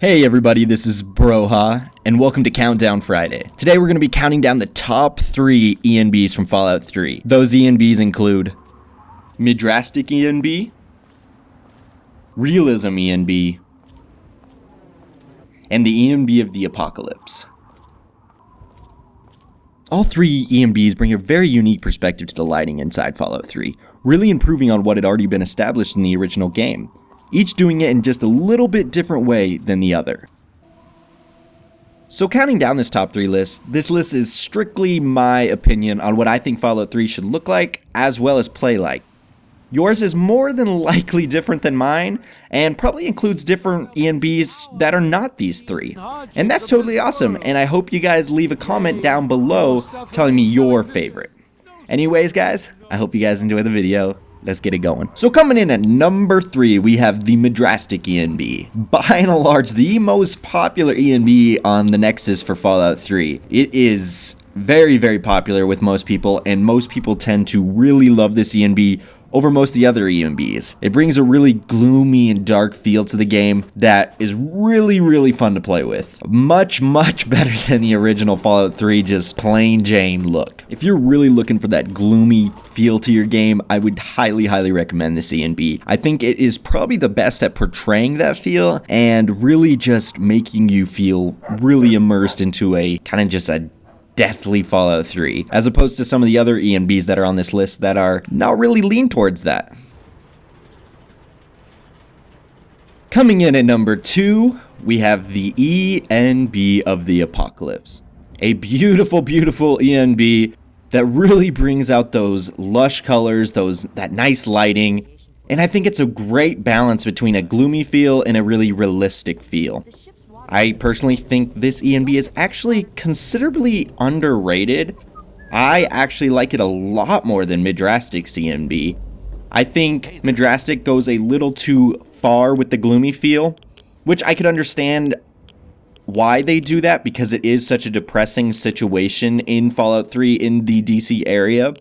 Hey everybody, this is Broha, and welcome to Countdown Friday. Today we're going to be counting down the top 3 ENBs from Fallout 3. Those ENBs include Madrasa ENB, Realism ENB, and the ENB of the Apocalypse. All 3 ENBs bring a very unique perspective to the lighting inside Fallout 3, really improving on what had already been established in the original game, each doing it in just a little bit different way than the other. So counting down this top 3 list, this list is strictly my opinion on what I think Fallout 3 should look like, as well as play like. Yours is more than likely different than mine, and probably includes different ENBs that are not these 3. And that's totally awesome, and I hope you guys leave a comment down below telling me your favorite. Anyways guys, I hope you guys enjoy the video. Let's get it going. So coming in at number 3, we have the Madrasa ENB. By and large, the most popular ENB on the Nexus for Fallout 3. It is very, very popular with most people, and most people tend to really love this ENB over most of the other ENBs. It brings a really gloomy and dark feel to the game that is really, really fun to play with. Much, much better than the original Fallout 3 just plain Jane look. If you're really looking for that gloomy feel to your game, I would highly, highly recommend this ENB. I think it is probably the best at portraying that feel and really just making you feel really immersed into a kind of just a deathly Fallout 3, as opposed to some of the other ENBs that are on this list that are not really lean towards that. Coming in at number 2, we have the ENB of the Apocalypse. A beautiful, beautiful ENB that really brings out those lush colors, that nice lighting, and I think it's a great balance between a gloomy feel and a really realistic feel. I personally think this ENB is actually considerably underrated. I actually like it a lot more than Madrasa's ENB. I think Madrasa goes a little too far with the gloomy feel, which I could understand why they do that because it is such a depressing situation in Fallout 3 in the DC area.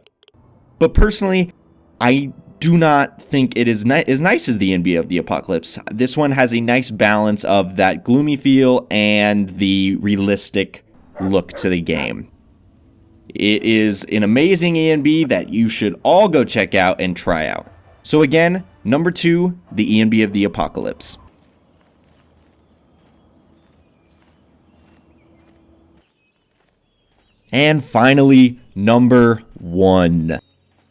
But personally, I do not think it is as nice as the ENB of the Apocalypse. This one has a nice balance of that gloomy feel and the realistic look to the game. It is an amazing ENB that you should all go check out and try out. So again, number 2, the ENB of the Apocalypse. And finally, number 1,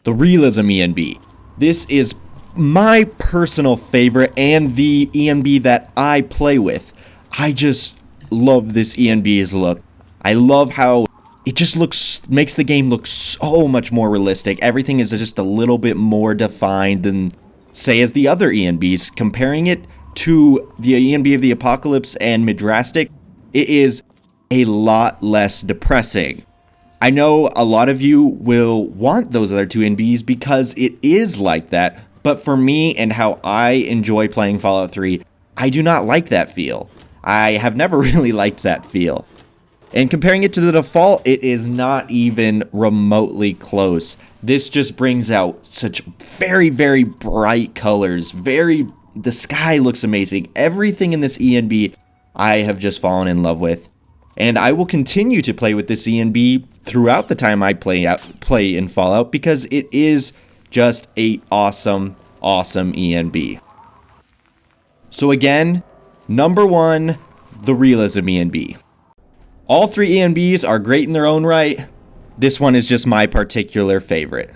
the Realism ENB. This is my personal favorite and the ENB that I play with. I just love this ENB's look. I love how it just makes the game look so much more realistic. Everything is just a little bit more defined than, say, as the other ENBs. Comparing it to the ENB of the Apocalypse and Madrasa, it is a lot less depressing. I know a lot of you will want those other 2 ENBs because it is like that, but for me and how I enjoy playing Fallout 3, I do not like that feel. I have never really liked that feel. And comparing it to the default, it is not even remotely close. This just brings out such very, very bright colors. The sky looks amazing. Everything in this ENB I have just fallen in love with. And I will continue to play with this ENB throughout the time I play in Fallout because it is just a awesome, awesome ENB. So again, number 1, the Realism ENB. All 3 ENBs are great in their own right. This one is just my particular favorite.